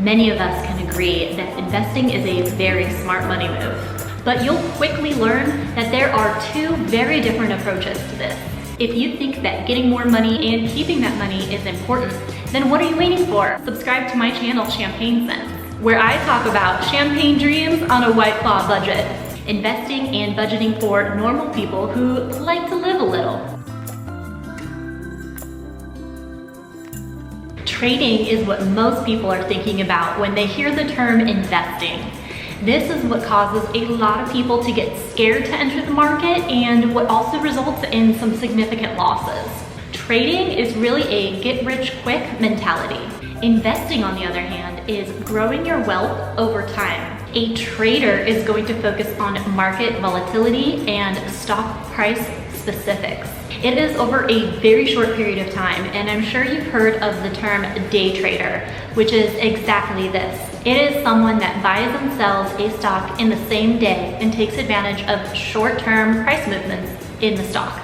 Many of us can agree that investing is a very smart money move. But you'll quickly learn that there are two very different approaches to this. If you think that getting more money and keeping that money is important, then what are you waiting for? Subscribe to my channel, Champagne Sense, where I talk about champagne dreams on a White Claw budget, investing and budgeting for normal people who like to live a little. Trading is what most people are thinking about when they hear the term investing. This is what causes a lot of people to get scared to enter the market and what also results in some significant losses. Trading is really a get-rich-quick mentality. Investing, on the other hand, is growing your wealth over time. A trader is going to focus on market volatility and stock price specifics. It is over a very short period of time, and I'm sure you've heard of the term day trader, which is exactly this. It is someone that buys and sells a stock in the same day and takes advantage of short-term price movements in the stock.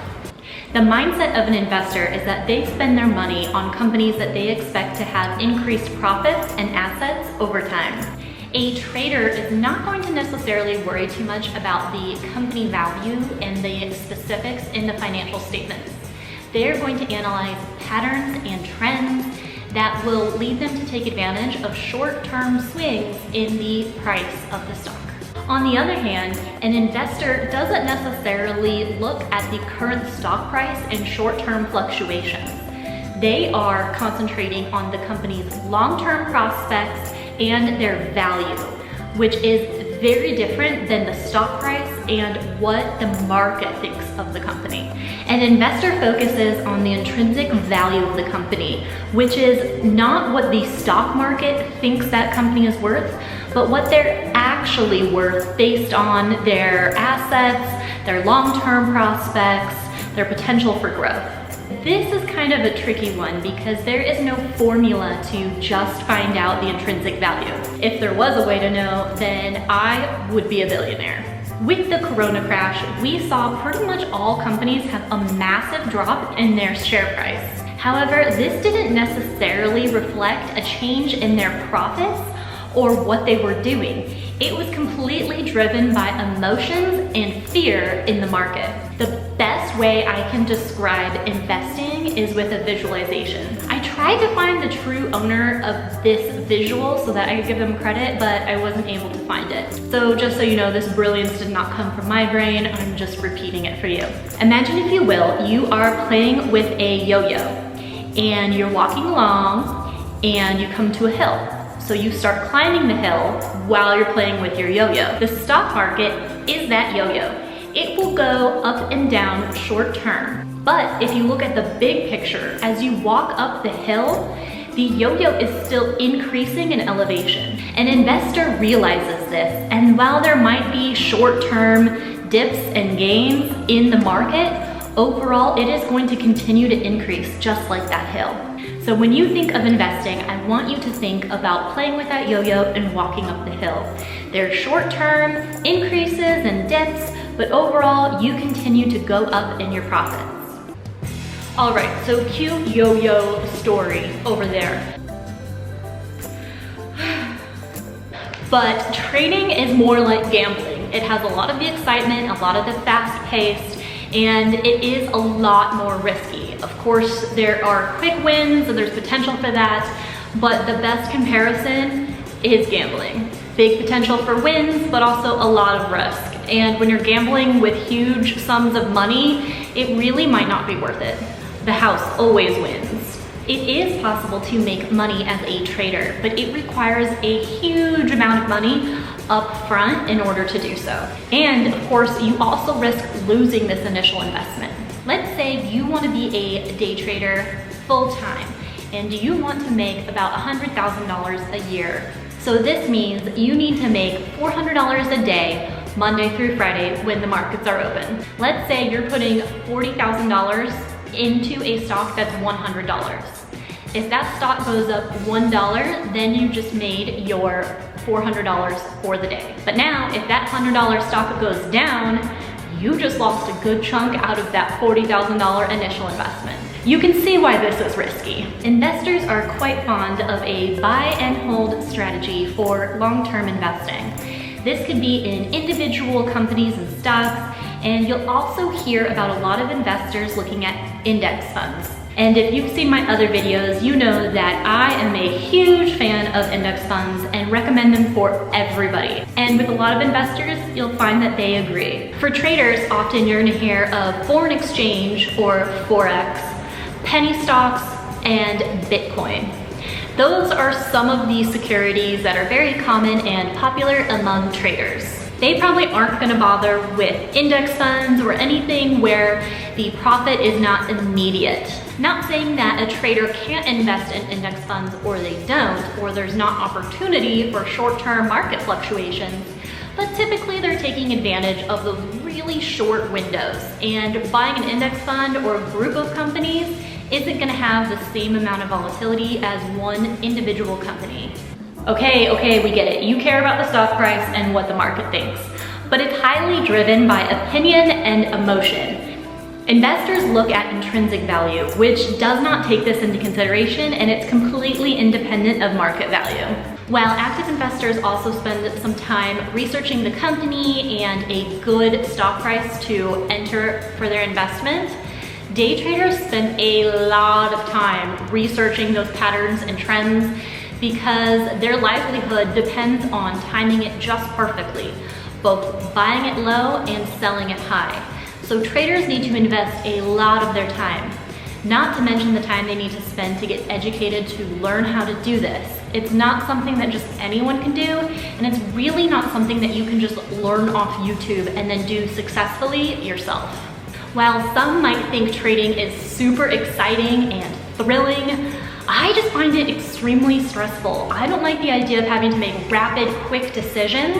The mindset of an investor is that they spend their money on companies that they expect to have increased profits and assets over time. A trader is not going to necessarily worry too much about the company value and the specifics in the financial statements. They're going to analyze patterns and trends that will lead them to take advantage of short-term swings in the price of the stock. On the other hand, an investor doesn't necessarily look at the current stock price and short-term fluctuations. They are concentrating on the company's long-term prospects and their value, which is very different than the stock price and what the market thinks of the company. An investor focuses on the intrinsic value of the company, which is not what the stock market thinks that company is worth, but what they're actually worth based on their assets, their long-term prospects, their potential for growth. This is kind of a tricky one because there is no formula to just find out the intrinsic value. If there was a way to know, then I would be a billionaire. With the Corona crash, we saw pretty much all companies have a massive drop in their share price. However, this didn't necessarily reflect a change in their profits or what they were doing. It was completely driven by emotions and fear in the market. The best way I can describe investing is with a visualization. I tried to find the true owner of this visual so that I could give them credit, but I wasn't able to find it. So just so you know, this brilliance did not come from my brain. I'm just repeating it for you. Imagine, if you will, you are playing with a yo-yo and you're walking along and you come to a hill. So you start climbing the hill while you're playing with your yo-yo. The stock market is that yo-yo. It will go up and down short term. But if you look at the big picture, as you walk up the hill, the yo-yo is still increasing in elevation. An investor realizes this, and while there might be short-term dips and gains in the market, overall it is going to continue to increase just like that hill. So when you think of investing, I want you to think about playing with that yo-yo and walking up the hill. There are short-term increases and dips, but overall you continue to go up in your profits. All right, so cute yo-yo story over there. But trading is more like gambling. It has a lot of the excitement, a lot of the fast-paced, and it is a lot more risky. Of course, there are quick wins and there's potential for that, but the best comparison is gambling. Big potential for wins, but also a lot of risk. And when you're gambling with huge sums of money, it really might not be worth it. The house always wins. It is possible to make money as a trader, but it requires a huge amount of money up front in order to do so. And of course, you also risk losing this initial investment. Let's say you want to be a day trader full-time and you want to make about $100,000 a year. So this means you need to make $400 a day, Monday through Friday, when the markets are open. Let's say you're putting $40,000 into a stock that's $100. If that stock goes up $1, then you just made your $400 for the day. But now, if that $100 stock goes down, you just lost a good chunk out of that $40,000 initial investment. You can see why this is risky. Investors are quite fond of a buy and hold strategy for long-term investing. This could be in individual companies and stocks, and you'll also hear about a lot of investors looking at index funds. And if you've seen my other videos, you know that I am a huge fan of index funds and recommend them for everybody. And with a lot of investors, you'll find that they agree. For traders, often you're gonna hear of foreign exchange or Forex, penny stocks, and Bitcoin. Those are some of the securities that are very common and popular among traders. They probably aren't gonna bother with index funds or anything where the profit is not immediate. Not saying that a trader can't invest in index funds or they don't, or there's not opportunity for short-term market fluctuations, but typically they're taking advantage of those really short windows, and buying an index fund or a group of companies isn't gonna have the same amount of volatility as one individual company. Okay, we get it. You care about the stock price and what the market thinks, but it's highly driven by opinion and emotion. Investors look at intrinsic value, which does not take this into consideration, and it's completely independent of market value. While active investors also spend some time researching the company and a good stock price to enter for their investment, day traders spend a lot of time researching those patterns and trends because their livelihood depends on timing it just perfectly, both buying it low and selling it high. So traders need to invest a lot of their time, not to mention the time they need to spend to get educated to learn how to do this. It's not something that just anyone can do, and it's really not something that you can just learn off YouTube and then do successfully yourself. While some might think trading is super exciting and thrilling, I just find it extremely stressful. I don't like the idea of having to make rapid, quick decisions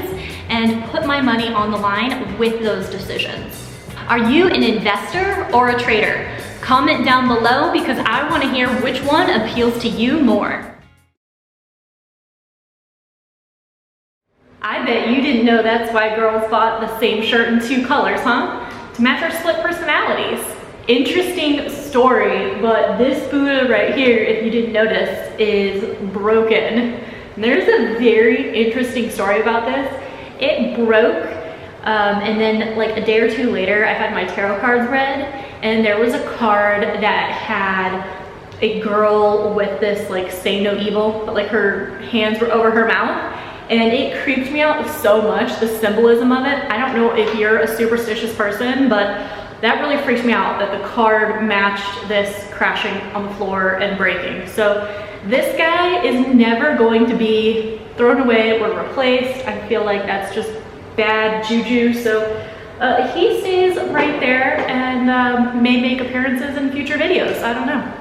and put my money on the line with those decisions. Are you an investor or a trader? Comment down below because I want to hear which one appeals to you more. I bet you didn't know that's why girls bought the same shirt in 2 colors, huh? To match our split personalities. Interesting story, but this Buddha right here, if you didn't notice, is broken. And there's a very interesting story about this. It broke, and then like a day or 2 later, I had my tarot cards read, and there was a card that had a girl with this like say no evil, but like her hands were over her mouth. And it creeped me out so much, the symbolism of it. I don't know if you're a superstitious person, but that really freaked me out that the card matched this crashing on the floor and breaking. So this guy is never going to be thrown away or replaced. I feel like that's just bad juju. So he stays right there and may make appearances in future videos. I don't know.